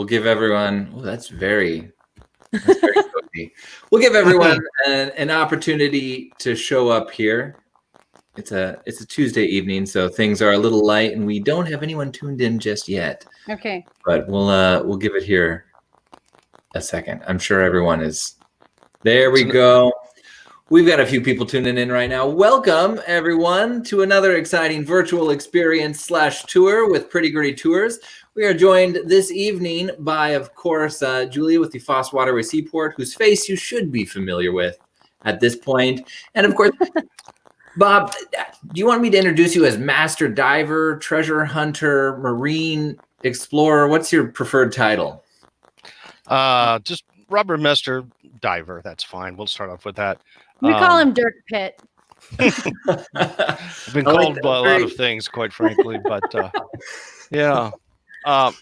we'll give everyone. Oh, that's very cozy. We'll give everyone an opportunity to show up here. It's a Tuesday evening, so things are a little light, and we don't have anyone tuned in just yet. Okay. But we'll give it here a second. I'm sure everyone is. There we go. We've got a few people tuning in right now. Welcome, everyone, to another exciting virtual experience / tour with Pretty Gertie Tours. We are joined this evening by, of course, Julia with the Foss Waterway Seaport, whose face you should be familiar with at this point. And, of course, Bob, do you want me to introduce you as master diver, treasure hunter, marine explorer? What's your preferred title? Just Robert Mester, diver. That's fine. We'll start off with that. We call him Dirt Pit. I've been called a lot of things, quite frankly, but yeah.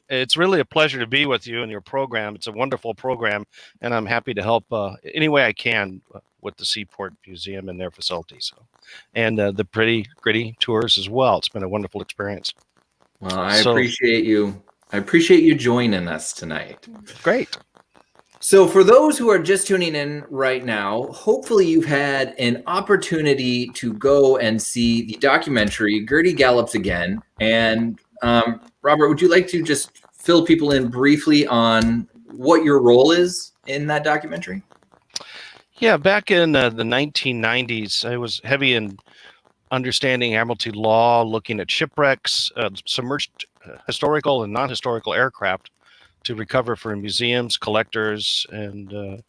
It's really a pleasure to be with you and your program. It's a wonderful program, and I'm happy to help any way I can with the Seaport Museum and their facilities. And the Pretty Gertie Tours as well. It's been a wonderful experience. Well, I appreciate you. I appreciate you joining us tonight. Great. So for those who are just tuning in right now, hopefully you've had an opportunity to go and see the documentary Gertie Gallops Again. And Robert, would you like to just fill people in briefly on what your role is in that documentary? Yeah, back in the 1990s, I was heavy in understanding Admiralty law, looking at shipwrecks, submerged historical and non-historical aircraft to recover for museums, collectors, and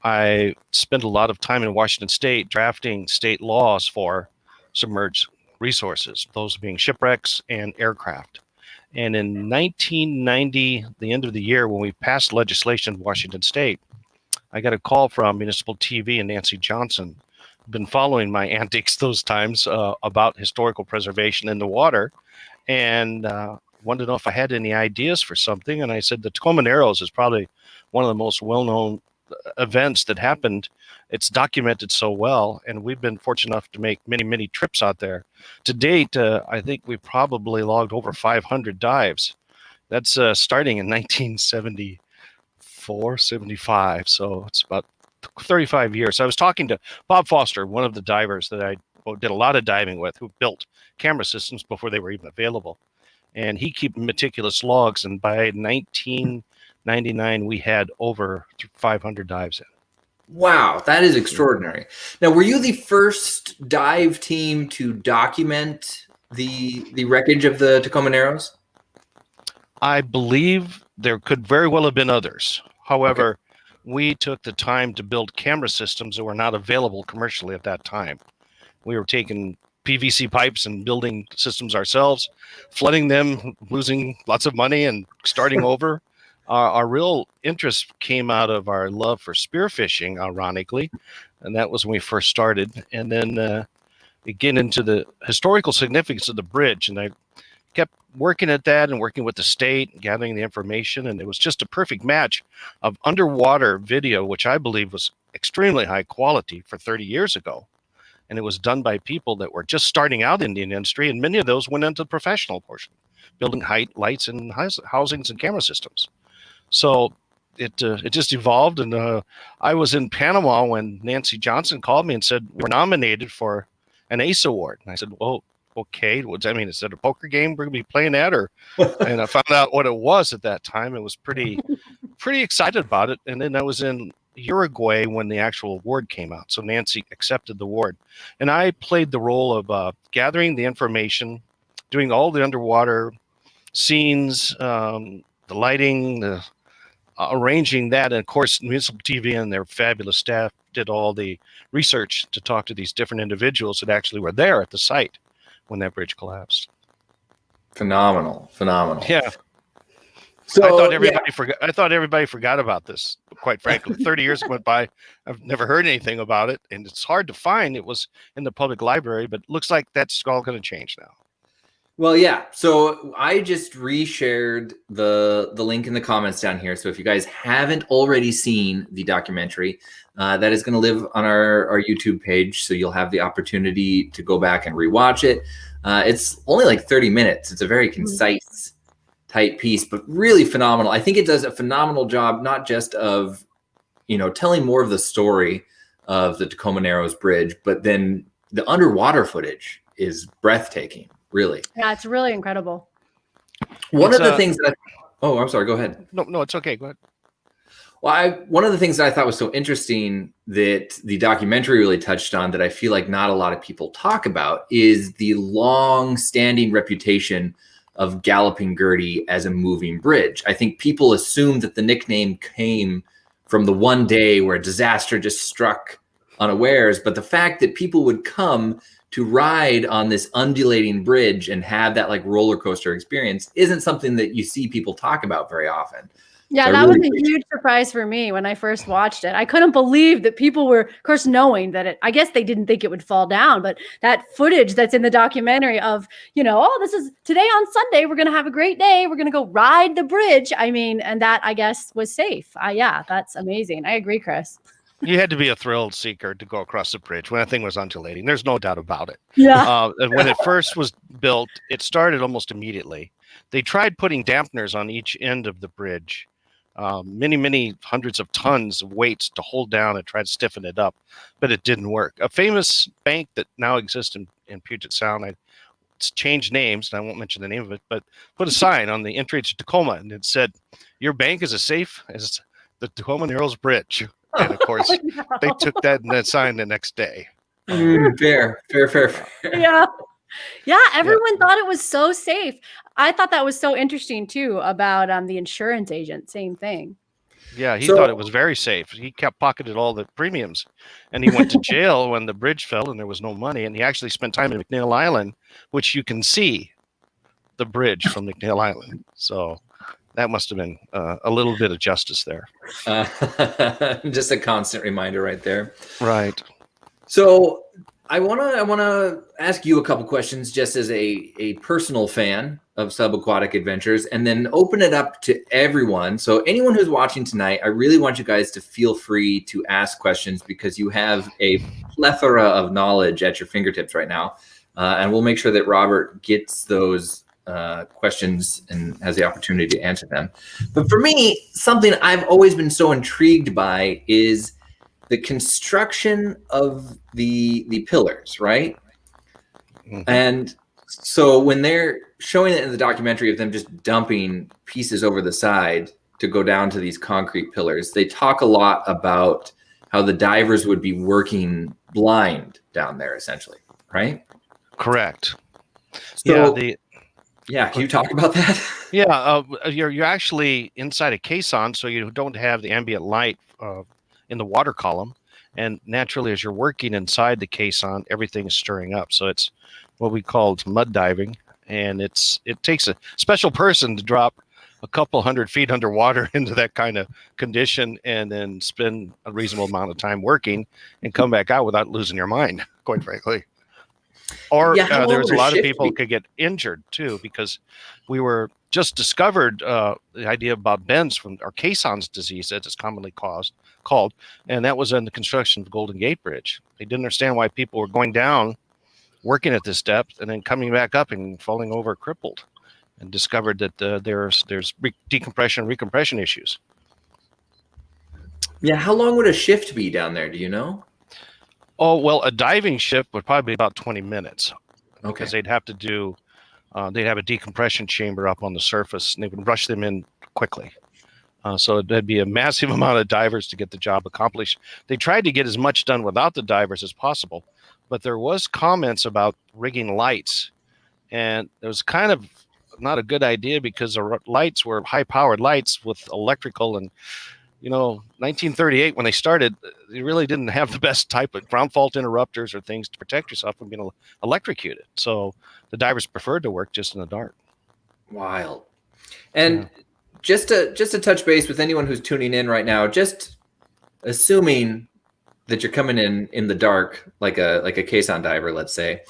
I spent a lot of time in Washington State drafting state laws for submerged resources, those being shipwrecks and aircraft. And in 1990, the end of the year, when we passed legislation in Washington State, I got a call from Municipal TV and Nancy Johnson. I've been following my antics those times about historical preservation in the water, and wanted to know if I had any ideas for something. And I said the Tacoma Narrows is probably one of the most well-known events that happened. It's documented so well, and we've been fortunate enough to make many, many trips out there. To date, I think we probably logged over 500 dives. That's starting in 1974, 75. So it's about 35 years. So I was talking to Bob Foster, one of the divers that I did a lot of diving with, who built camera systems before they were even available. And he kept meticulous logs, and by 1999, we had over 500 dives in. Wow, that is extraordinary. Now, were you the first dive team to document the wreckage of the Tacoma Narrows? I believe there could very well have been others. However, we took the time to build camera systems that were not available commercially at that time. We were taking PVC pipes and building systems ourselves, flooding them, losing lots of money and starting over. Our real interest came out of our love for spearfishing, ironically, and that was when we first started. And then again into the historical significance of the bridge, and I kept working at that and working with the state, gathering the information, and it was just a perfect match of underwater video, which I believe was extremely high quality for 30 years ago. And it was done by people that were just starting out in the industry, and many of those went into the professional portion, building lights and housings and camera systems. So it just evolved, and I was in Panama when Nancy Johnson called me and said, we're nominated for an ACE award. And I said, well, okay, what does that mean? Is that a poker game we're going to be playing at? And I found out what it was at that time. It was pretty excited about it. And then I was in Uruguay when the actual award came out. So Nancy accepted the award. And I played the role of gathering the information, doing all the underwater scenes, the lighting, the arranging that. And of course, Municipal TV and their fabulous staff did all the research to talk to these different individuals that actually were there at the site when that bridge collapsed. Phenomenal. Yeah. So I thought everybody forgot about this, quite frankly. 30 years went by. I've never heard anything about it, and it's hard to find. It was in the public library, but it looks like that's all going to change now. Well, yeah. So I just reshared the link in the comments down here. So if you guys haven't already seen the documentary, that is going to live on our YouTube page. So you'll have the opportunity to go back and rewatch it. It's only like 30 minutes. It's a very concise tight piece, but really phenomenal. I think it does a phenomenal job, not just of, telling more of the story of the Tacoma Narrows Bridge, but then the underwater footage is breathtaking, really. Yeah, it's really incredible. One of the things that I'm sorry, go ahead. No, it's okay. Go ahead. Well, one of the things that I thought was so interesting that the documentary really touched on that I feel like not a lot of people talk about is the long-standing reputation of Galloping Gertie as a moving bridge. I think people assume that the nickname came from the one day where a disaster just struck unawares, but the fact that people would come to ride on this undulating bridge and have that like roller coaster experience isn't something that you see people talk about very often. Yeah, So that was a huge surprise for me when I first watched it. I couldn't believe that people were, of course, knowing that I guess they didn't think it would fall down, but that footage that's in the documentary of, this is today on Sunday, we're going to have a great day. We're going to go ride the bridge. I mean, and that I guess was safe. Yeah, that's amazing. I agree, Chris. You had to be a thrill seeker to go across the bridge when that thing was undulating. There's no doubt about it. Yeah. When it first was built, it started almost immediately. They tried putting dampeners on each end of the bridge. Many hundreds of tons of weights to hold down and try to stiffen it up, but it didn't work. A famous bank that now exists in Puget Sound, it's changed names, and I won't mention the name of it, but put a sign on the entry to Tacoma, and it said, "Your bank is as safe as the Tacoma Narrows Bridge." And of course, they took that sign the next day. Fair. Yeah. Yeah, everyone thought it was so safe. I thought that was so interesting too about the insurance agent. Same thing. Yeah, he thought it was very safe. He kept pocketed all the premiums, and he went to jail when the bridge fell and there was no money. And he actually spent time in McNeil Island, which you can see the bridge from McNeil Island. So that must have been a little bit of justice there. Just a constant reminder right there. Right. So I wanna ask you a couple questions just as a personal fan of subaquatic adventures, and then open it up to everyone. So anyone who's watching tonight, I really want you guys to feel free to ask questions because you have a plethora of knowledge at your fingertips right now, and we'll make sure that Robert gets those questions and has the opportunity to answer them. But for me, something I've always been so intrigued by is the construction of the pillars, right? Mm-hmm. And so when they're showing it in the documentary of them just dumping pieces over the side to go down to these concrete pillars, they talk a lot about how the divers would be working blind down there, essentially, right? Correct. So, can you talk about that? Yeah, you're actually inside a caisson, so you don't have the ambient light in the water column, and naturally as you're working inside the caisson, everything is stirring up. So it's what we call mud diving, and it takes a special person to drop a couple 100 feet underwater into that kind of condition and then spend a reasonable amount of time working and come back out without losing your mind, quite frankly. Or there's a lot of people could get injured too, because we were just discovered the idea about bends from our caissons disease, that is commonly called, and that was in the construction of the Golden Gate Bridge. They didn't understand why people were going down, working at this depth, and then coming back up and falling over crippled, and discovered that there's decompression and recompression issues. Yeah, how long would a shift be down there? Do you know? Oh, well, a diving shift would probably be about 20 minutes. Okay. Because they'd have to do, they'd have a decompression chamber up on the surface, and they would rush them in quickly. So that'd be a massive amount of divers to get the job accomplished. They tried to get as much done without the divers as possible, but there was comments about rigging lights, and it was kind of not a good idea because the lights were high-powered lights with electrical, and 1938 when they started, they really didn't have the best type of ground fault interrupters or things to protect yourself from being electrocuted. So the divers preferred to work just in the dark. Wild. And just to touch base with anyone who's tuning in right now, just assuming that you're coming in the dark like a caisson diver, let's say.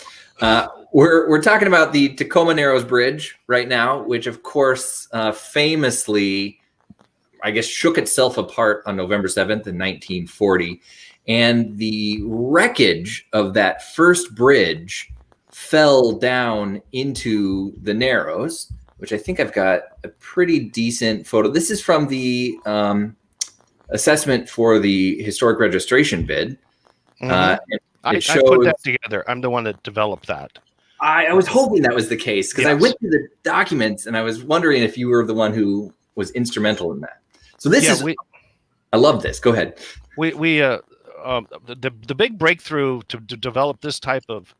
We're talking about the Tacoma Narrows Bridge right now, which of course famously, I guess, shook itself apart on November 7th in 1940. And the wreckage of that first bridge fell down into the Narrows. which I think I've got a pretty decent photo. This is from the assessment for the historic registration bid. I put that together. I'm the one that developed that. I was hoping that was the case because Yes. I went through the documents and I was wondering if you were the one who was instrumental in that. So this is, I love this. Go ahead. The big breakthrough to develop this type of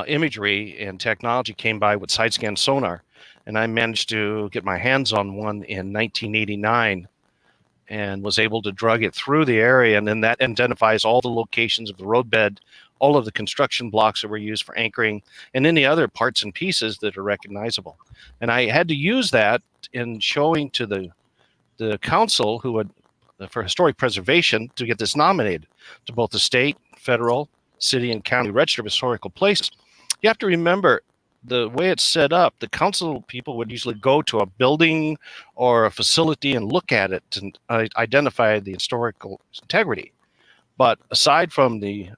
imagery and technology came by with side scan sonar, and I managed to get my hands on one in 1989 and was able to drug it through the area, and then that identifies all the locations of the roadbed, all of the construction blocks that were used for anchoring, and any other parts and pieces that are recognizable. And I had to use that in showing to the council who would for historic preservation to get this nominated to both the state, federal, city, and county register of historical places. You have to remember the way it's set up. The council people would usually go to a building or a facility and look at it and identify the historical integrity. But aside from the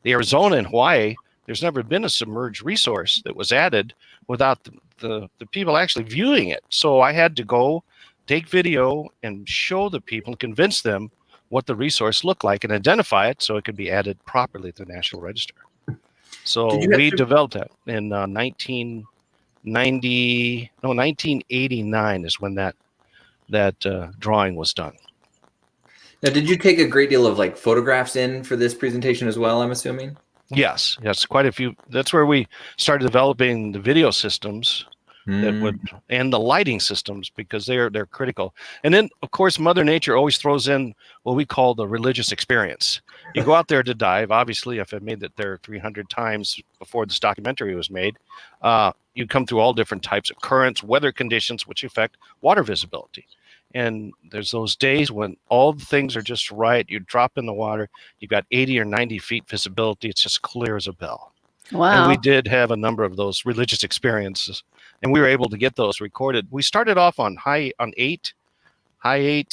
Arizona and Hawaii, there's never been a submerged resource that was added without the people actually viewing it. So I had to go take video and show the people and convince them what the resource looked like and identify it so it could be added properly to the National Register. So we developed that in 1989 is when that drawing was done. Now, did you take a great deal of like photographs in for this presentation as well, I'm assuming? Yes, quite a few. That's where we started developing the video systems that would, and the lighting systems, because they're critical. And then, of course, Mother Nature always throws in what we call the religious experience. You go out there to dive. Obviously, if I made it there 300 times before this documentary was made, you come through all different types of currents, weather conditions, which affect water visibility. And there's those days when all the things are just right. You drop in the water, you've got 80 or 90 feet visibility. It's just clear as a bell. Wow. And we did have a number of those religious experiences, and we were able to get those recorded. We started off on high 8 HD,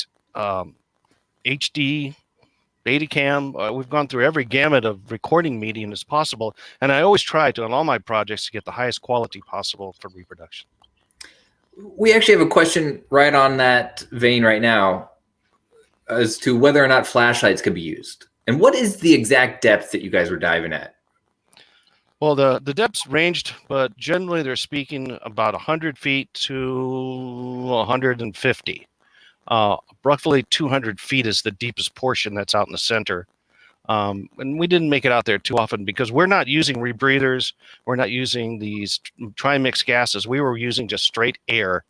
Betacam. We've gone through every gamut of recording medium as possible, and I always try to, on all my projects, to get the highest quality possible for reproduction. We actually have a question right on that vein right now as to whether or not flashlights could be used. And what is the exact depth that you guys were diving at? Well, the depths ranged, but generally they're speaking about 100 feet to 150. Roughly 200 feet is the deepest portion that's out in the center. And we didn't make it out there too often because we're not using rebreathers. We're not using these trimix gases. We were using just straight air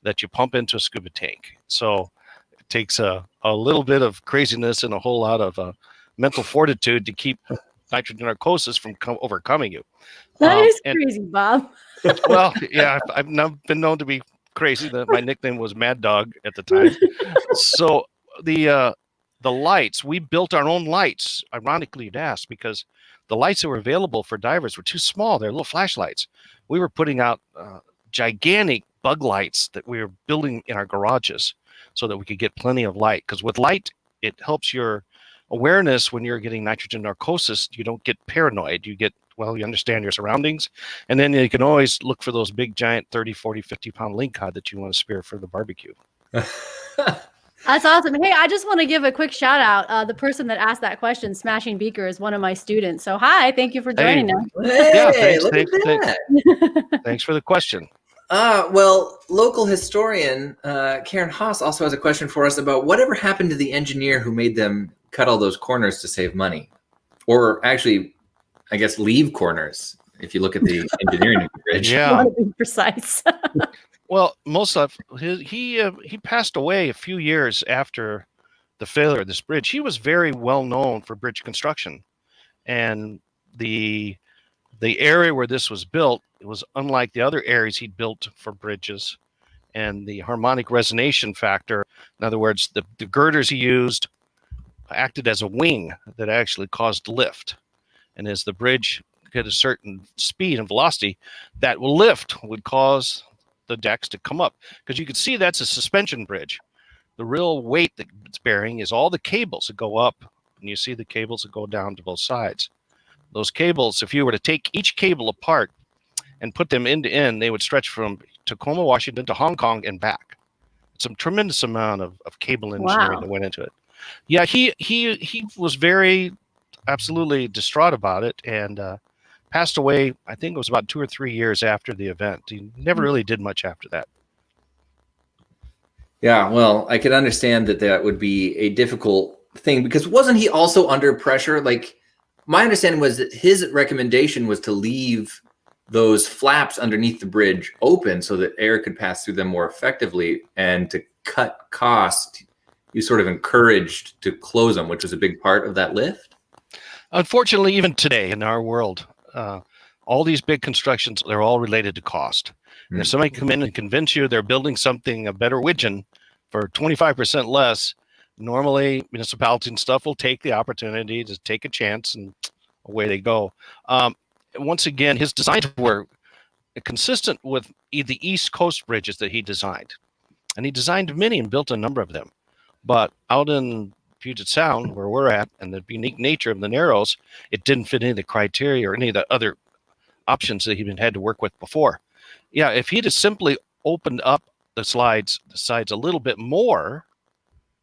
that you pump into a scuba tank. So it takes a little bit of craziness and a whole lot of mental fortitude to keep nitrogen narcosis from overcoming you. That is crazy, Bob. Well, yeah, I've been known to be crazy. My nickname was Mad Dog at the time. So the lights, we built our own lights, ironically you'd ask, because the lights that were available for divers were too small. They're little flashlights. We were putting out gigantic bug lights that we were building in our garages so that we could get plenty of light. Because with light, it helps your awareness when you're getting nitrogen narcosis. You don't get paranoid. You understand your surroundings. And then you can always look for those big, giant 30, 40, 50-pound lingcod that you want to spear for the barbecue. That's awesome. Hey, I just want to give a quick shout out. The person that asked that question, Smashing Beaker, is one of my students. So hi, thank you for joining us. Hey, thanks for the question. Well, local historian Karen Haas also has a question for us about whatever happened to the engineer who made them cut all those corners to save money, or actually, I guess, leave corners. If you look at the engineering of the bridge, yeah, I want to be precise. Well, most of he passed away a few years after the failure of this bridge. He was very well known for bridge construction, and the area where this was built, it was unlike the other areas he'd built for bridges. And the harmonic resonation factor, in other words, the girders he used acted as a wing that actually caused lift. And as the bridge hit a certain speed and velocity, that lift would cause the decks to come up. Because you can see that's a suspension bridge. The real weight that it's bearing is all the cables that go up, and you see the cables that go down to both sides. Those cables, if you were to take each cable apart and put them end to end, they would stretch from Tacoma, Washington to Hong Kong and back. It's a tremendous amount of cable engineering that went into it. Yeah, he was very absolutely distraught about it and passed away. I think it was about 2 or 3 years after the event. He never really did much after that. Yeah, well, I could understand that would be a difficult thing, because wasn't he also under pressure? Like, my understanding was that his recommendation was to leave those flaps underneath the bridge open so that air could pass through them more effectively, and to cut cost, you sort of encouraged to close them, which was a big part of that lift. Unfortunately, even today in our world, all these big constructions, they're all related to cost. And if somebody come in and convince you they're building something, a better widgeon for 25% less, normally municipalities and stuff will take the opportunity to take a chance, and away they go. Once again, his designs were consistent with the East Coast bridges that he designed. And he designed many and built a number of them. But out in Puget Sound, where we're at, and the unique nature of the Narrows, it didn't fit any of the criteria or any of the other options that he'd had to work with before. Yeah, if he'd have simply opened up the sides a little bit more,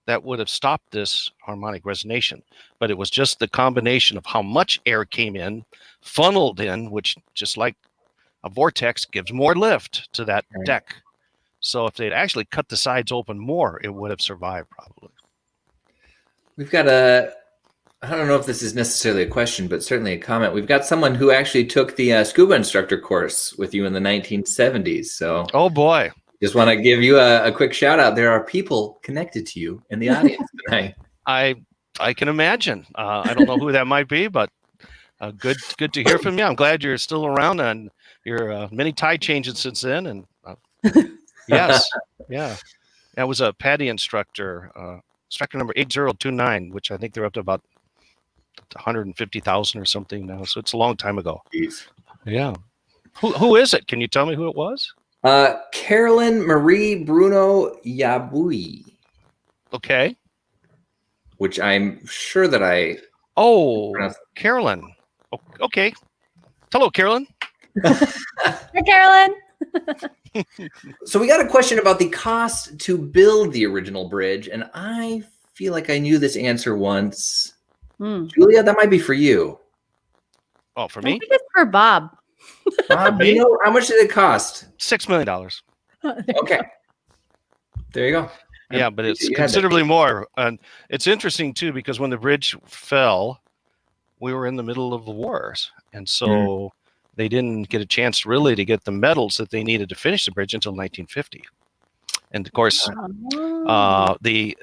that would have stopped this harmonic resonation. But it was just the combination of how much air came in, funneled in, which, just like a vortex, gives more lift to that deck. So if they'd actually cut the sides open more, it would have survived probably. We've got I don't know if this is necessarily a question, but certainly a comment. We've got someone who actually took the scuba instructor course with you in the 1970s. So, oh boy. Just want to give you a quick shout out. There are people connected to you in the audience tonight. I can imagine. I don't know who that might be, but good to hear from you. I'm glad you're still around, and your many tide changes since then. And yes, yeah, that was a PADI instructor, instructor number 8029, which I think they're up to about 150,000 or something now. So it's a long time ago. Jeez. Yeah. Who is it? Can you tell me who it was? Carolyn Marie Bruno Yabui. Okay. Which I'm sure that I... Oh, Carolyn. Okay. Hello, Carolyn. Hi, Carolyn. So we got a question about the cost to build the original bridge, and I feel like I knew this answer once. Julia, that might be for you. Oh, for me? I think it's for Bob. Bob, you know, how much did it cost? $6 million. Okay. There you go. Yeah, but it's considerably more. And it's interesting, too, because when the bridge fell, we were in the middle of the wars. And so they didn't get a chance really to get the metals that they needed to finish the bridge until 1950. And of course, the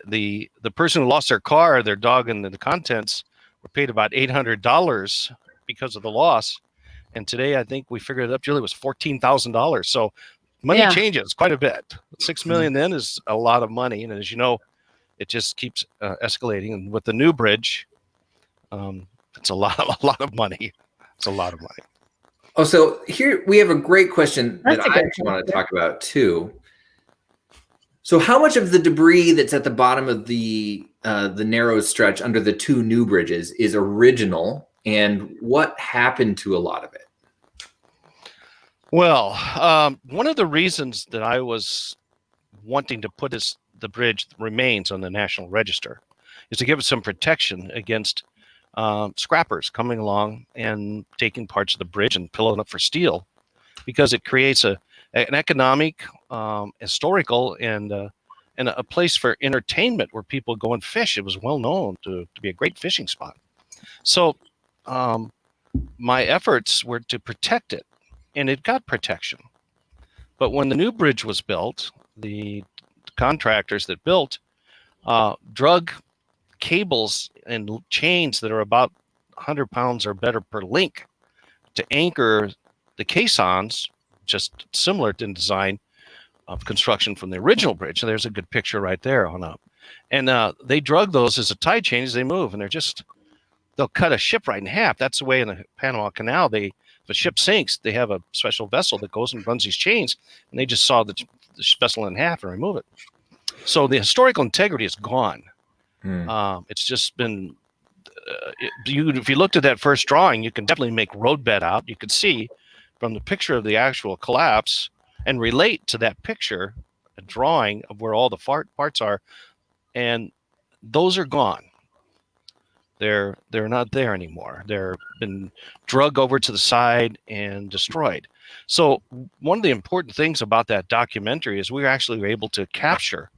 person who lost their car, their dog, and the contents were paid about $800 because of the loss. And today, I think we figured it up, Julie, was $14,000. So money changes quite a bit. $6 million then is a lot of money. And as you know, it just keeps escalating. And with the new bridge, it's a lot of money. It's a lot of money. Oh, so here we have a great question that I actually want to talk about too. So how much of the debris that's at the bottom of the narrow stretch under the two new bridges is original, and what happened to a lot of it? Well, one of the reasons that I was wanting to put the bridge remains on the National Register is to give it some protection against scrappers coming along and taking parts of the bridge and filling up for steel, because it creates an economic, historical, and a place for entertainment where people go and fish. It was well known to be a great fishing spot. So my efforts were to protect it, and it got protection. But when the new bridge was built, the contractors that built drug cables and chains that are about 100 pounds or better per link to anchor the caissons, just similar in design of construction from the original bridge. And there's a good picture right there on up. And they drug those as a tide change as they move, and they'll cut a ship right in half. That's the way in the Panama Canal, if a ship sinks, they have a special vessel that goes and runs these chains, and they just saw the vessel in half and remove it. So the historical integrity is gone. It's just been, if you looked at that first drawing, you can definitely make roadbed out. You could see from the picture of the actual collapse and relate to that picture, a drawing of where all the parts are, and those are gone. They're not there anymore. They're been drug over to the side and destroyed. So one of the important things about that documentary is we actually were able to capture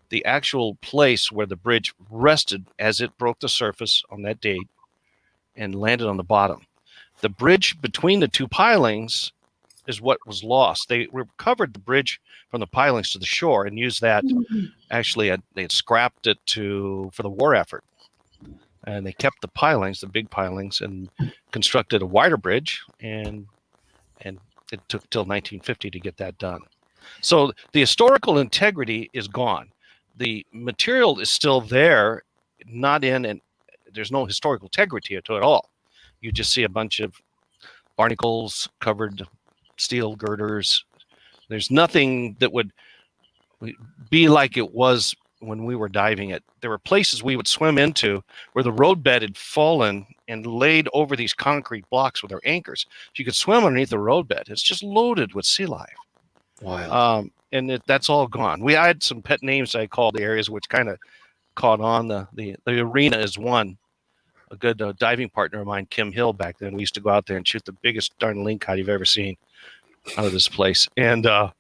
the actual place where the bridge rested as it broke the surface on that date and landed on the bottom. The bridge between the two pilings is what was lost. They recovered the bridge from the pilings to the shore and used that. Actually, they had scrapped it for the war effort. And they kept the pilings, the big pilings, and constructed a wider bridge. And it took till 1950 to get that done. So the historical integrity is gone. The material is still there, not in, and there's no historical integrity to it at all. You just see a bunch of barnacles, covered steel girders. There's nothing that would be like it was when we were diving it. There were places we would swim into where the roadbed had fallen and laid over these concrete blocks with their anchors. So you could swim underneath the roadbed. It's just loaded with sea life. Wild. And that's all gone. I had some pet names I called the areas which kind of caught on. The arena is one. A good diving partner of mine, Kim Hill, back then, we used to go out there and shoot the biggest darn lingcod you've ever seen out of this place. And there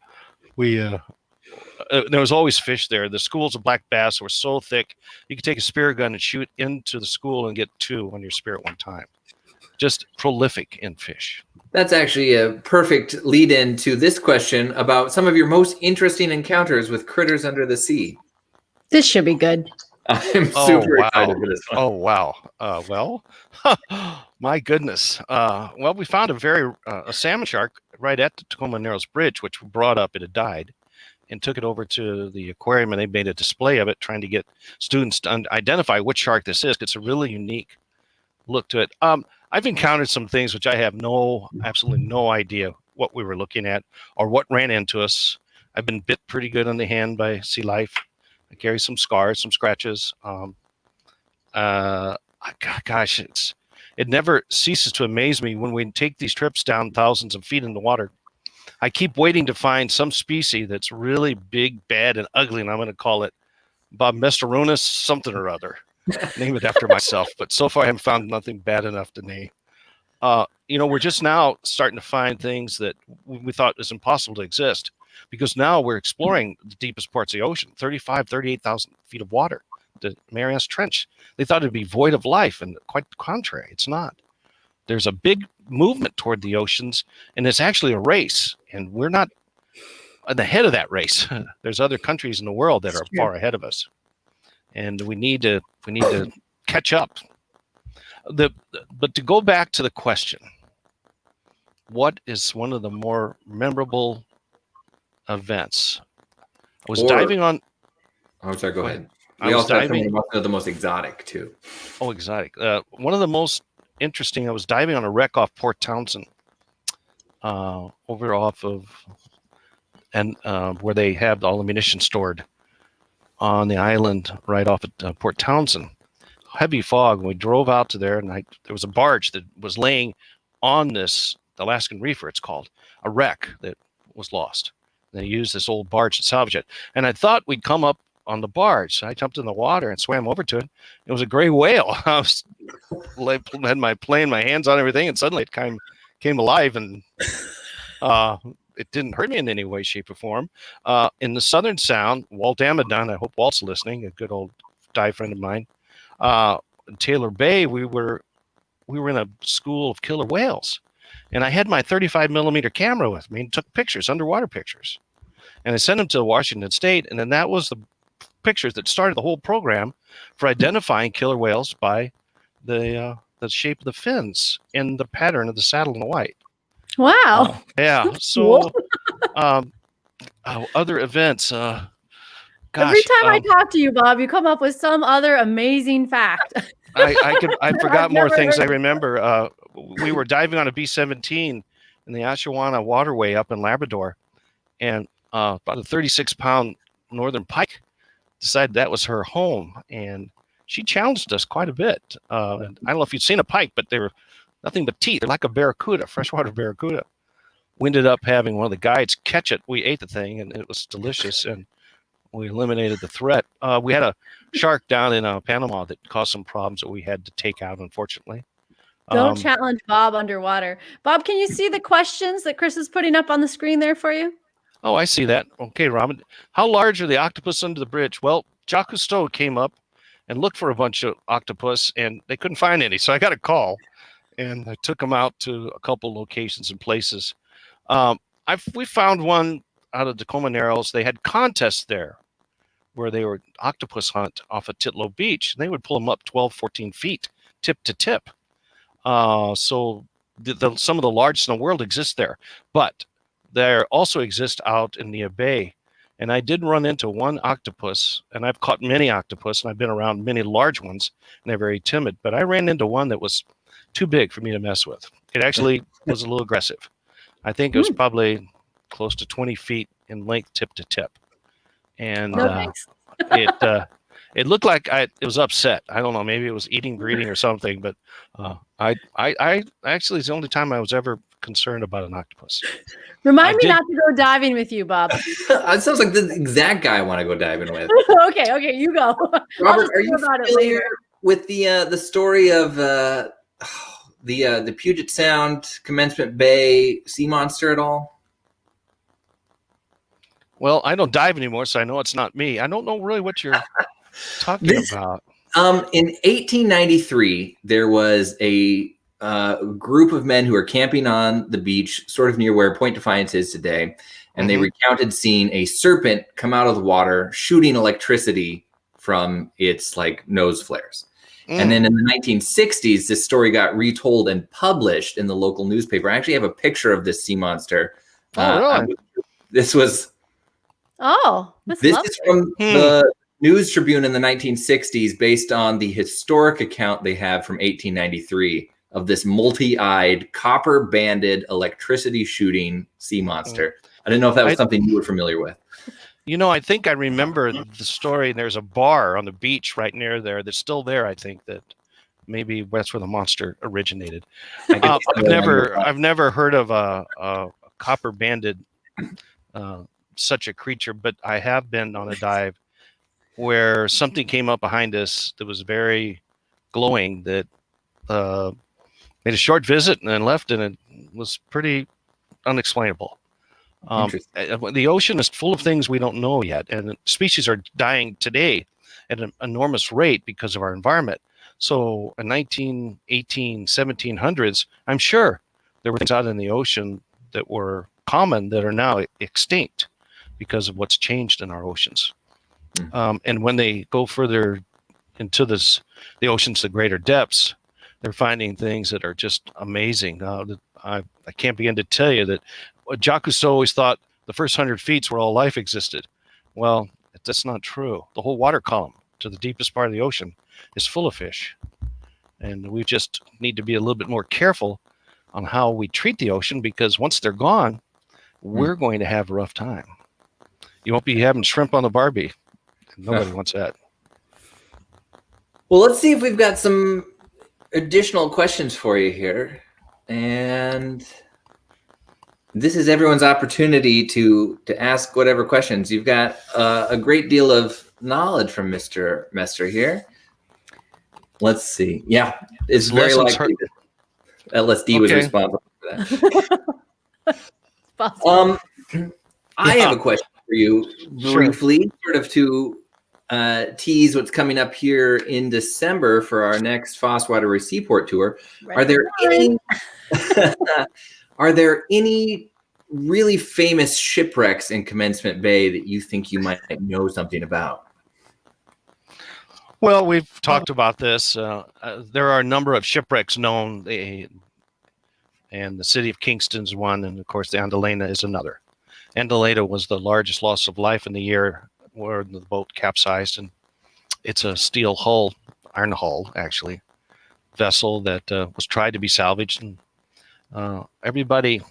was always fish there. The schools of black bass were so thick, you could take a spear gun and shoot into the school and get 2 on your spear at one time. Just prolific in fish. That's actually a perfect lead in to this question about some of your most interesting encounters with critters under the sea. This should be good. I'm super excited for this one. Oh, wow. Well, my goodness. Well, we found a salmon shark right at the Tacoma Narrows Bridge, which we brought up. It had died, and took it over to the aquarium, and they made a display of it, trying to get students to identify which shark this is. It's a really unique look to it. I've encountered some things which I have absolutely no idea what we were looking at or what ran into us. I've been bit pretty good on the hand by sea life. I carry some scars, some scratches. Gosh, it never ceases to amaze me when we take these trips down thousands of feet in the water. I keep waiting to find some species that's really big, bad, and ugly, and I'm going to call it Mester something or other. Name it after myself, but so far I haven't found nothing bad enough to name. We're just now starting to find things that we thought was impossible to exist, because now we're exploring the deepest parts of the ocean, 38,000 feet of water, the Marianas Trench. They thought it'd be void of life, and quite the contrary, it's not. There's a big movement toward the oceans, and it's actually a race, and we're not at the head of that race. There's other countries in the world that are far ahead of us, and we need to catch up. But to go back to the question, what is one of the more memorable events? I was diving on. Oh, sorry. Go ahead. I We was also have diving. some of the most exotic too. Oh, exotic. One of the most interesting. I was diving on a wreck off Port Townsend, over off of, and where they have all the munitions stored on the island right off at Port Townsend. Heavy fog. We drove out to there, and there was a barge that was laying on this Alaskan reefer. It's called a wreck that was lost. They used this old barge to salvage it, and I thought we'd come up on the barge. So I jumped in the water and swam over to it. It was a gray whale. I had my hands on everything, and suddenly it came alive, and it didn't hurt me in any way, shape, or form. In the Southern Sound, Walt Amadon, I hope Walt's listening, a good old dive friend of mine. In Taylor Bay, we were in a school of killer whales, and I had my 35 millimeter camera with me and took pictures, underwater pictures, and I sent them to Washington State, and then that was the pictures that started the whole program for identifying killer whales by the shape of the fins and the pattern of the saddle and the white. Wow. Yeah. So, other events. Every time I talk to you, Bob, you come up with some other amazing fact. I forgot more things I remember. We were diving on a B-17 in the Ashawana Waterway up in Labrador, and about a 36-pound northern pike decided that was her home, and she challenged us quite a bit. And I don't know if you've seen a pike, but they were nothing but teeth. They're like a barracuda, freshwater barracuda. we ended up having one of the guides catch it. We ate the thing, and it was delicious, and we eliminated the threat. We had a shark down in Panama that caused some problems that we had to take out, unfortunately. Don't challenge Bob underwater. Bob, can you see the questions that Chris is putting up on the screen there for you? Oh, I see that. Okay, Robin. How large are the octopus under the bridge? Well, Jacques Cousteau came up and looked for a bunch of octopus, and they couldn't find any. So I got a call, and I took them out to a couple locations and places. We found one out of Tacoma Narrows. They had contests there where they were octopus hunt off of Titlow Beach. And they would pull them up 12, 14 feet, tip to tip. So some of the largest in the world exist there. But there also exist out in the bay. And I did run into one octopus, and I've caught many octopus, and I've been around many large ones, and they're very timid. But I ran into one that was too big for me to mess with. It actually was a little aggressive. I think it was probably close to 20 feet in length, tip to tip. And it looked like it was upset. I don't know, maybe it was eating, breeding, or something. But I actually, it's the only time I was ever concerned about an octopus. Remind me not to go diving with you, Bob. It sounds like the exact guy I want to go diving with. Okay, you go. Robert, are you familiar with the story of the Puget Sound, Commencement Bay sea monster at all? Well, I don't dive anymore, so I know it's not me. I don't know really what you're talking about. In 1893, there was a group of men who were camping on the beach, sort of near where Point Defiance is today, and they recounted seeing a serpent come out of the water, shooting electricity from its nose flares. And then in the 1960s, this story got retold and published in the local newspaper. I actually have a picture of this sea monster. Really? This is from the News Tribune in the 1960s, based on the historic account they have from 1893 of this multi-eyed, copper-banded, electricity-shooting sea monster. I didn't know if that was something you were familiar with. You know, I think I remember the story. There's a bar on the beach right near there that's still there. I think that maybe that's where the monster originated. I've never heard of a copper-banded such a creature, but I have been on a dive where something came up behind us that was very glowing, that made a short visit and then left, and it was pretty unexplainable. The ocean is full of things we don't know yet, and species are dying today at an enormous rate because of our environment. So in 1918, 1700s, I'm sure there were things out in the ocean that were common that are now extinct because of what's changed in our oceans. And when they go further into the oceans, the greater depths, they're finding things that are just amazing. I can't begin to tell you that Jacques Cousteau always thought the first 100 feet where all life existed. Well, that's not true. The whole water column to the deepest part of the ocean is full of fish. And we just need to be a little bit more careful on how we treat the ocean, because once they're gone, we're going to have a rough time. You won't be having shrimp on the Barbie. Nobody wants that. Well, let's see if we've got some additional questions for you here. And this is everyone's opportunity to ask whatever questions. You've got a great deal of knowledge from Mr. Mester here. Let's see. Yeah, it's very likely that LSD was responsible for that. I have a question for you, briefly, sort of to tease what's coming up here in December for our next Foss Waterway Seaport tour. Are there any really famous shipwrecks in Commencement Bay that you think you might know something about? Well, we've talked about this. There are a number of shipwrecks known, and the city of Kingston's one, and of course the Andalena is another. Andalena was the largest loss of life in the year where the boat capsized, and it's a steel hull, iron hull actually, vessel that was tried to be salvaged, and everybody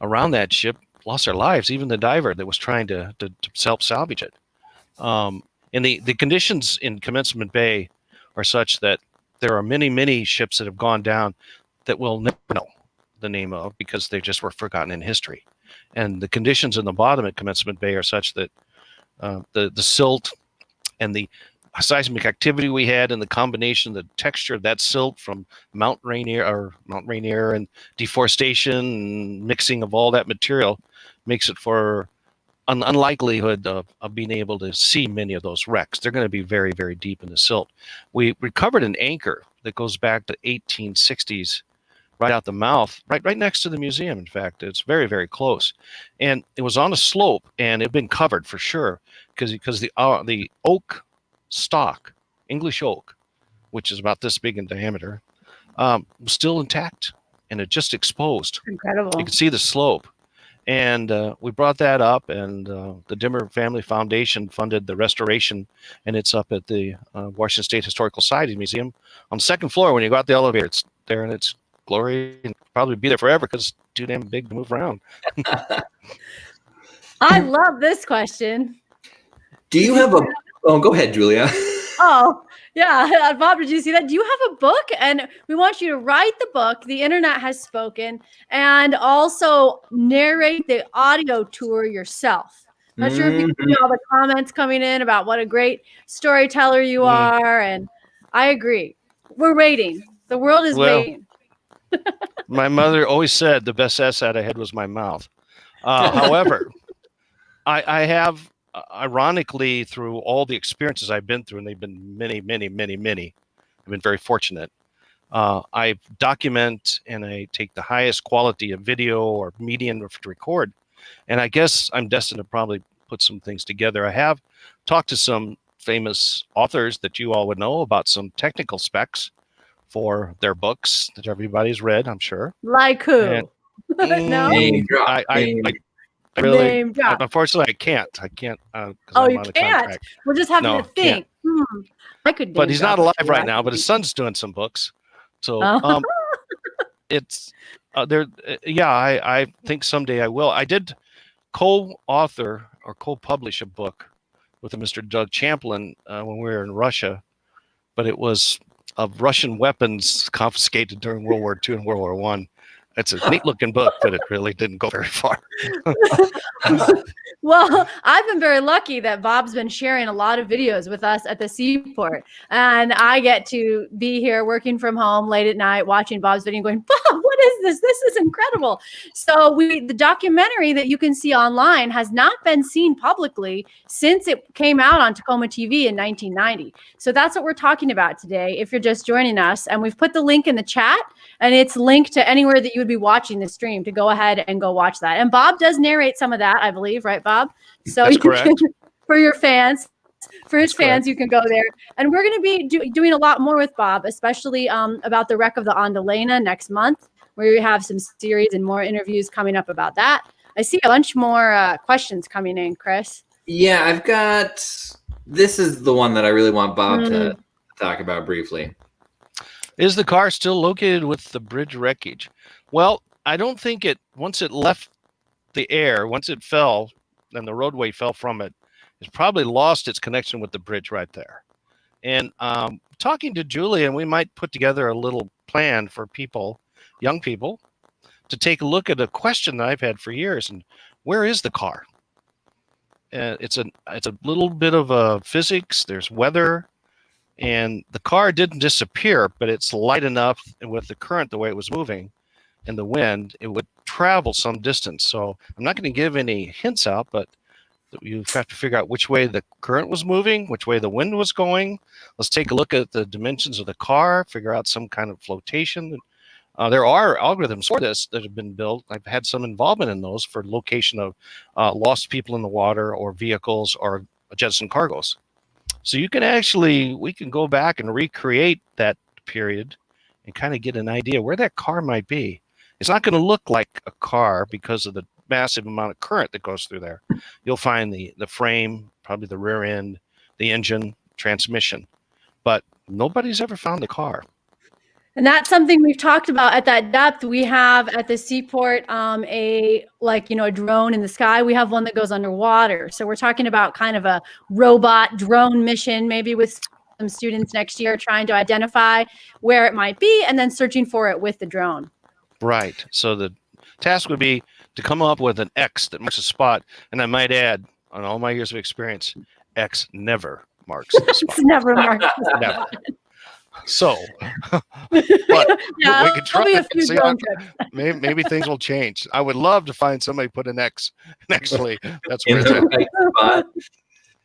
around that ship lost their lives, even the diver that was trying to help salvage it. And the conditions in Commencement Bay are such that there are many, many ships that have gone down that we'll never know. the name of because they just were forgotten in history. And the conditions in the bottom at Commencement Bay are such that the silt and the seismic activity we had and the combination, the texture of that silt from Mount Rainier and deforestation and mixing of all that material makes it for an unlikelihood of being able to see many of those wrecks. They're going to be very, very deep in the silt. We recovered an anchor that goes back to 1860s right out the mouth, right next to the museum. In fact, it's very, very close. And it was on a slope and it had been covered for sure because the oak stock, English oak, which is about this big in diameter, was still intact and it just exposed. Incredible. You could see the slope. And we brought that up, and the Dimmer Family Foundation funded the restoration, and it's up at the Washington State Historical Society Museum on the second floor. When you go out the elevator, it's there in its glory, and probably be there forever because it's too damn big to move around. I love this question. Do you have a? Oh, go ahead, Julia. Oh, yeah. Bob, did you see that? Do you have a book? And we want you to write the book, The Internet Has Spoken, and also narrate the audio tour yourself. Not sure if you can see all the comments coming in about what a great storyteller you are. And I agree. We're waiting. The world is waiting. My mother always said the best asset I had was my mouth. However, I have, ironically, through all the experiences I've been through, and they've been many, many, many, many, I've been very fortunate. I document and I take the highest quality of video or medium to record. And I guess I'm destined to probably put some things together. I have talked to some famous authors that you all would know about some technical specs for their books that everybody's read, I'm sure. Like who? And, No. Name drop. I really, Name drop. unfortunately, I can't. Oh, I'm you on a can't. contract. We'll just have No, to think. I could. But name he's not drop alive if you right like. now. But his son's doing some books, so Oh. it's there. Yeah, I think someday I will. I did co-author or co-publish a book with a Mr. Doug Champlin when we were in Russia, but it was of Russian weapons confiscated during World War II and World War I. It's a neat looking book, but it really didn't go very far. Well, I've been very lucky that Bob's been sharing a lot of videos with us at the Seaport. And I get to be here working from home late at night, watching Bob's video going, Bob, what is this? This is incredible. So the documentary that you can see online has not been seen publicly since it came out on Tacoma TV in 1990. So that's what we're talking about today, if you're just joining us. And we've put the link in the chat, and it's linked to anywhere that you would be watching the stream to go ahead and go watch that. And Bob does narrate some of that, I believe, right, Bob? So That's you correct. can, for your fans, for his That's fans, correct. you can go there. And we're going to be doing a lot more with Bob, especially about the wreck of the Ondalena next month, where we have some series and more interviews coming up about that. I see a bunch more questions coming in, Chris. Yeah, I've got. This is the one that I really want Bob to talk about briefly. Is the car still located with the bridge wreckage? Well, I don't think it, once it left the air, once it fell and the roadway fell from it, it's probably lost its connection with the bridge right there. And talking to Julie, and we might put together a little plan for people, young people, to take a look at a question that I've had for years. And where is the car? It's a little bit of physics. There's weather. And the car didn't disappear, but it's light enough, and with the current the way it was moving and the wind, it would travel some distance. So I'm not going to give any hints out, but you have to figure out which way the current was moving, which way the wind was going. Let's take a look at the dimensions of the car, figure out some kind of flotation. There are algorithms for this that have been built. I've had some involvement in those for location of lost people in the water or vehicles or jettison cargoes. So you can actually, we can go back and recreate that period and kind of get an idea where that car might be. It's not going to look like a car because of the massive amount of current that goes through there. You'll find the frame, probably the rear end, the engine, transmission, but nobody's ever found the car. And that's something we've talked about at that depth. We have at the Seaport a drone in the sky. We have one that goes underwater. So we're talking about kind of a robot drone mission, maybe with some students next year trying to identify where it might be and then searching for it with the drone. Right. So the task would be to come up with an X that marks a spot. And I might add, on all my years of experience, X never marks the spot. It's never marked. Never. So, but Yeah, we could try there'll be a it. few See, drone trips. maybe things will change. I would love to find somebody put an X. And actually, that's In where it's the at. right spot.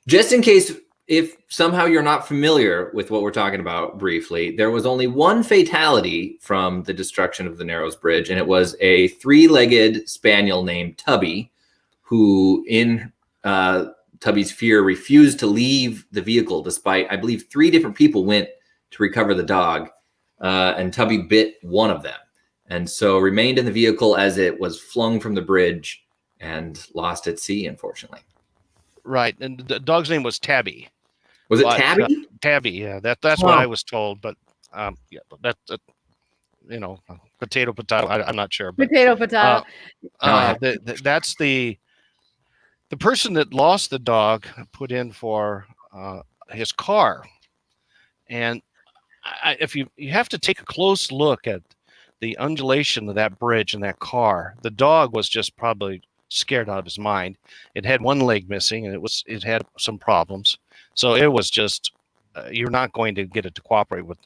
Just in case, if somehow you're not familiar with what we're talking about briefly, there was only one fatality from the destruction of the Narrows Bridge, and it was a 3-legged spaniel named Tubby, who in Tubby's fear refused to leave the vehicle despite, I believe, 3 different people went to recover the dog, and Tubby bit one of them, and so remained in the vehicle as it was flung from the bridge and lost at sea, unfortunately. Right. And the dog's name was Tabby. Was it But, Tabby? Tabby, yeah. That's what I was told. But yeah, that potato. I'm not sure. But, Potato. that's the person that lost the dog put in for his car, and if you have to take a close look at the undulation of that bridge and that car, the dog was just probably scared out of his mind. It had one leg missing, and it had some problems. So it was just you're not going to get it to cooperate with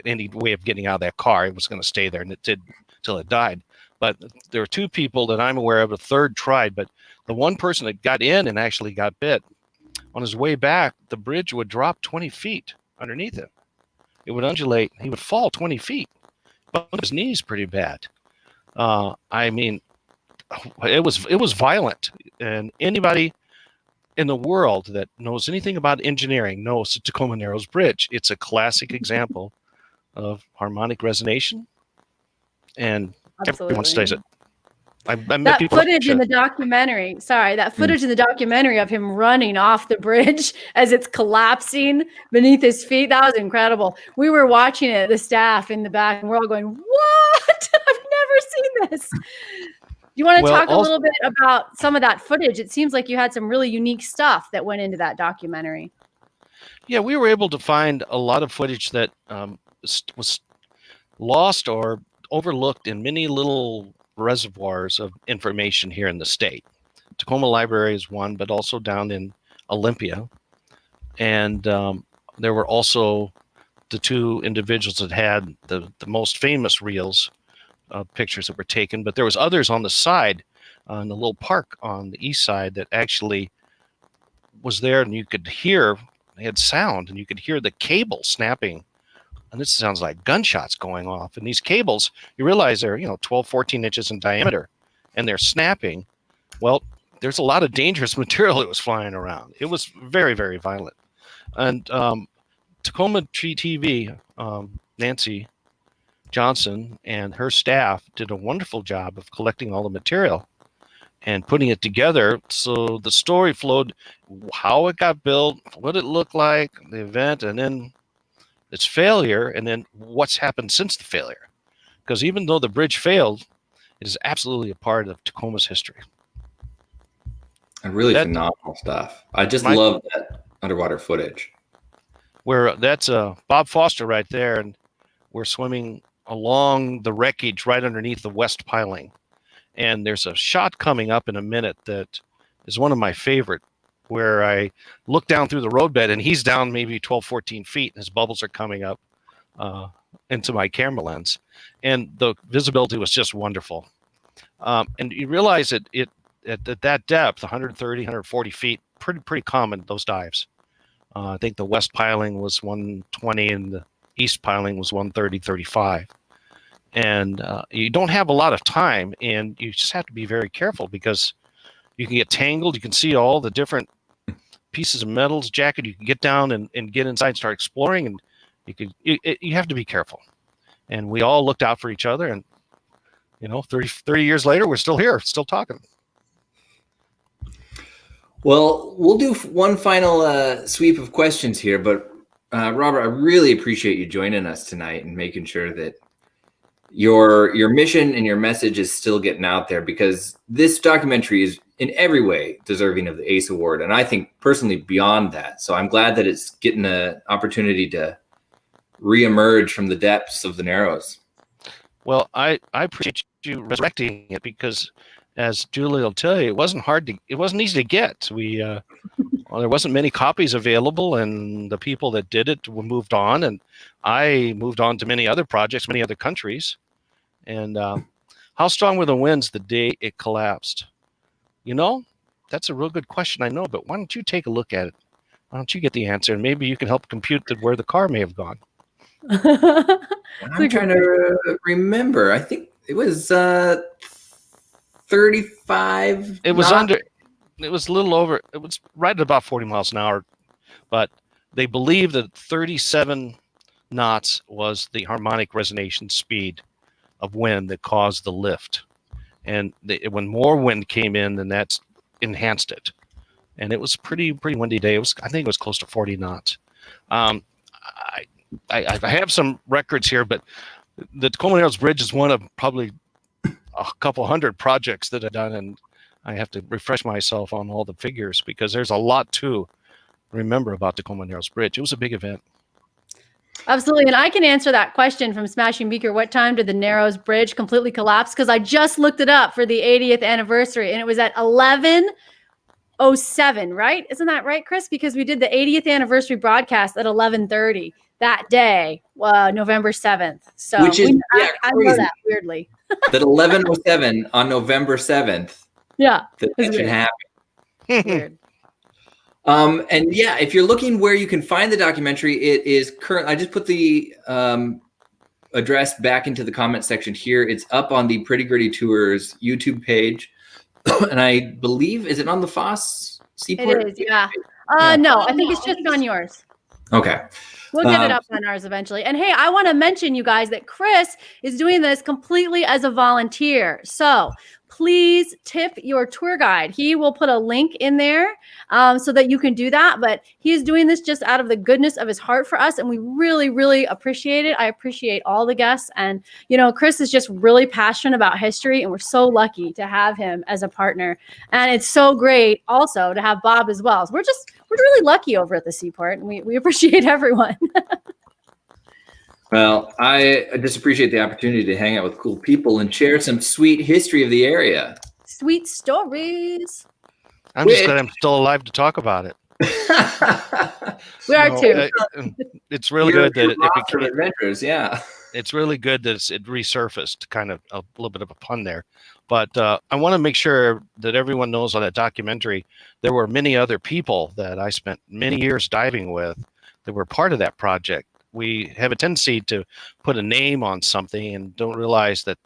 any way of getting out of that car. It was going to stay there, and it did till it died. But there were 2 people that I'm aware of. A third tried, but the one person that got in and actually got bit, on his way back, the bridge would drop 20 feet underneath him. It would undulate. He would fall 20 feet. But his knees pretty bad. I mean, it was violent, and anybody in the world that knows anything about engineering knows the Tacoma Narrows Bridge. It's a classic example of harmonic resonation, and everyone studies it. That footage in the documentary, that footage in the documentary of him running off the bridge as it's collapsing beneath his feet, that was incredible. We were watching it, the staff in the back, and we're all going, what? I've never seen this. You want to talk a little bit about some of that footage? It seems like you had some really unique stuff that went into that documentary. Yeah, we were able to find a lot of footage that was lost or overlooked in many little reservoirs of information here in the state. Tacoma Library is one, but also down in Olympia. And there were also the 2 individuals that had the most famous reels of pictures that were taken, but there was others on the side, in the little park on the east side, that actually was there, and you could hear, they had sound, and you could hear the cable snapping. And this sounds like gunshots going off. And these cables, you realize they're 12, 14 inches in diameter, and they're snapping. Well, there's a lot of dangerous material that was flying around. It was very, very violent. And Tacoma TV, Nancy Johnson and her staff did a wonderful job of collecting all the material and putting it together. So the story flowed, how it got built, what it looked like, the event, and then its failure, and then what's happened since the failure. Because even though the bridge failed, it is absolutely a part of Tacoma's history. And really phenomenal stuff. I just love that underwater footage. That's Bob Foster right there, and we're swimming along the wreckage right underneath the west piling. And there's a shot coming up in a minute that is one of my favorite, where I look down through the roadbed and he's down maybe 12, 14 feet, and his bubbles are coming up into my camera lens. And the visibility was just wonderful. And you realize at that depth, 130, 140 feet, pretty common, those dives. I think the west piling was 120 and the east piling was 130, 35. And you don't have a lot of time, and you just have to be very careful because you can get tangled. You can see all the different pieces of metals, jacket. You can get down and get inside and start exploring, and you have to be careful. And we all looked out for each other, and 30 years later, we're still here, still talking. Well, we'll do one final sweep of questions here, but Robert, I really appreciate you joining us tonight and making sure that your mission and your message is still getting out there, because this documentary is in every way deserving of the ACE Award, and I think personally beyond that. So I'm glad that it's getting an opportunity to reemerge from the depths of the Narrows. Well, I appreciate you resurrecting it because, as Julie will tell you, it wasn't easy to get. Well, there wasn't many copies available, and the people that did it moved on, and I moved on to many other projects, many other countries. And how strong were the winds the day it collapsed? You know, that's a real good question, I know, but why don't you take a look at it? Why don't you get the answer, and maybe you can help compute where the car may have gone. I'm trying to remember. I think it was 35. It was knots. it was a little over, it was right at about 40 miles an hour, but they believe that 37 knots was the harmonic resonation speed of wind that caused the lift. And when more wind came in, then that's enhanced it. And it was pretty windy day. I think it was close to 40 knots. I have some records here, but the Tacoma Narrows Bridge is one of probably a couple hundred projects that I've done, and I have to refresh myself on all the figures because there's a lot to remember about Tacoma Narrows Bridge. It was a big event. Absolutely. And I can answer that question from Smashing Beaker. What time did the Narrows Bridge completely collapse? Because I just looked it up for the 80th anniversary, and it was at 11:07, right? Isn't that right, Chris? Because we did the 80th anniversary broadcast at 11:30 that day, November 7th. So Which is I know that weirdly. That 11:07 on November 7th. Yeah. That should happen. Weird. And yeah, if you're looking where you can find the documentary, it is current. I just put the address back into the comment section here. It's up on the Pretty Gertie Tours YouTube page. And I believe, is it on the Foss Seaport? It is, yeah. No, I think it's just on yours. Okay. We'll get it up on ours eventually. And hey, I want to mention, you guys, that Chris is doing this completely as a volunteer. So please tip your tour guide. He will put a link in there so that you can do that. But he is doing this just out of the goodness of his heart for us. And we really, really appreciate it. I appreciate all the guests. And, Chris is just really passionate about history. And we're so lucky to have him as a partner. And it's so great also to have Bob as well. So we're really lucky over at the Seaport. And we appreciate everyone. Well, I just appreciate the opportunity to hang out with cool people and share some sweet history of the area. Sweet stories. I'm just glad I'm still alive to talk about it. We are too. It's really good that it became adventures. Yeah, it's really good that it resurfaced. Kind of a little bit of a pun there, but I want to make sure that everyone knows on that documentary there were many other people that I spent many years diving with that were part of that project. We have a tendency to put a name on something and don't realize that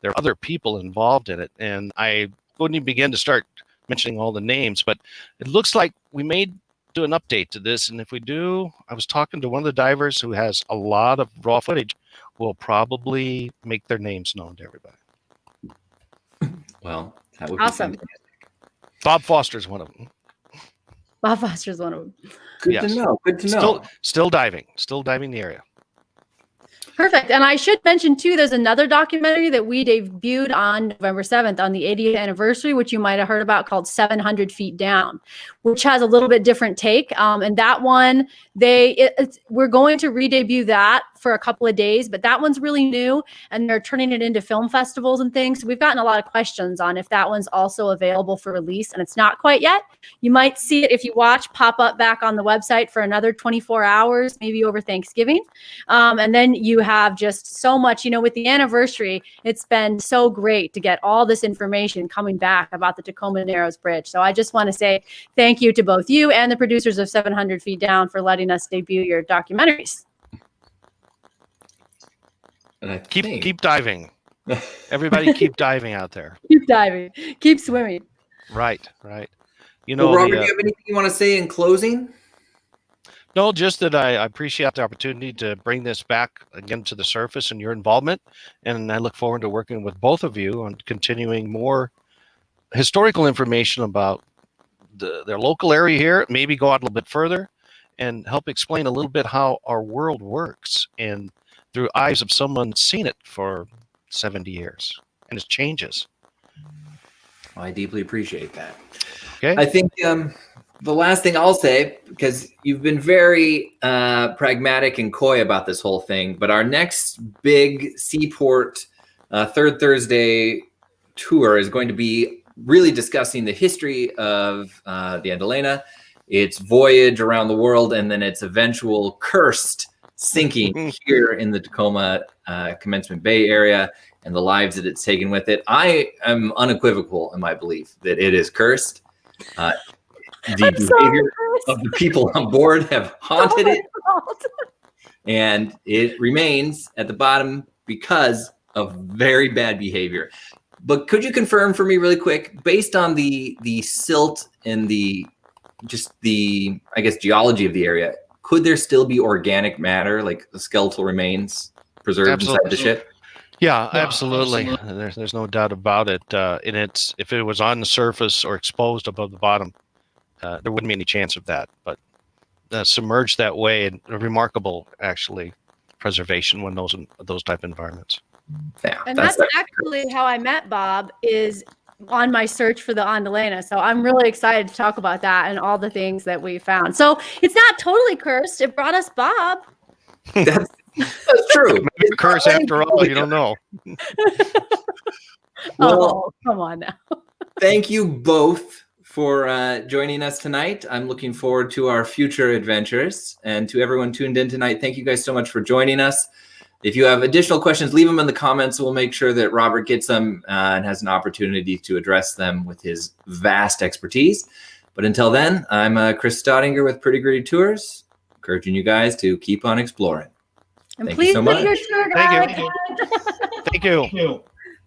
there are other people involved in it. And I wouldn't even begin to start mentioning all the names, but it looks like we may do an update to this. And if we do, I was talking to one of the divers who has a lot of raw footage. We'll probably make their names known to everybody. Well, that would awesome. Be fantastic. Bob Foster's one of them. Bob Foster's one of them. Good to know. Good to know. Still diving the area. Perfect. And I should mention, too, there's another documentary that we debuted on November 7th on the 80th anniversary, which you might have heard about, called 700 Feet Down, which has a little bit different take. And that one, we're going to re-debut that for a couple of days, but that one's really new, and they're turning it into film festivals and things. So we've gotten a lot of questions on if that one's also available for release, and it's not quite yet. You might see it if you watch pop up back on the website for another 24 hours, maybe over Thanksgiving. And then you have just so much, with the anniversary, it's been so great to get all this information coming back about the Tacoma Narrows Bridge. So I just want to say thank you to both you and the producers of 700 Feet Down for letting us debut your documentaries. Keep diving. Everybody keep diving out there. Keep diving. Keep swimming. Right. Well, Robert, do you have anything you want to say in closing? No, just that I appreciate the opportunity to bring this back again to the surface and your involvement. And I look forward to working with both of you on continuing more historical information about their local area here, maybe go out a little bit further and help explain a little bit how our world works and through eyes of someone seen it for 70 years and it changes. Well, I deeply appreciate that. Okay. I think the last thing I'll say, because you've been very pragmatic and coy about this whole thing, but our next big Seaport third Thursday tour is going to be really discussing the history of the Andalena, its voyage around the world, and then its eventual cursed sinking here in the Tacoma Commencement Bay area, and the lives that it's taken with it. I am unequivocal in my belief that it is cursed. The behavior of the people on board have haunted it, and it remains at the bottom because of very bad behavior. But could you confirm for me really quick, based on the silt and the I guess geology of the area, could there still be organic matter, like the skeletal remains preserved inside the ship? Yeah, absolutely. There's no doubt about it. And if it was on the surface or exposed above the bottom, there wouldn't be any chance of that. But submerged that way, and a remarkable, actually, preservation when those type of environments. Yeah, and that's actually how I met Bob, is on my search for the Andalena. So I'm really excited to talk about that and all the things that we found. So it's not totally cursed. It brought us Bob. That's true. Maybe a curse after all. You don't know. Well, come on now. Thank you both for joining us tonight. I'm looking forward to our future adventures. And to everyone tuned in tonight, thank you guys so much for joining us. If you have additional questions, leave them in the comments. We'll make sure that Robert gets them and has an opportunity to address them with his vast expertise. But until then, I'm Chris Staudinger with Pretty Gritty Tours, encouraging you guys to keep on exploring. And Thank please you so much. your tour guide. Thank you.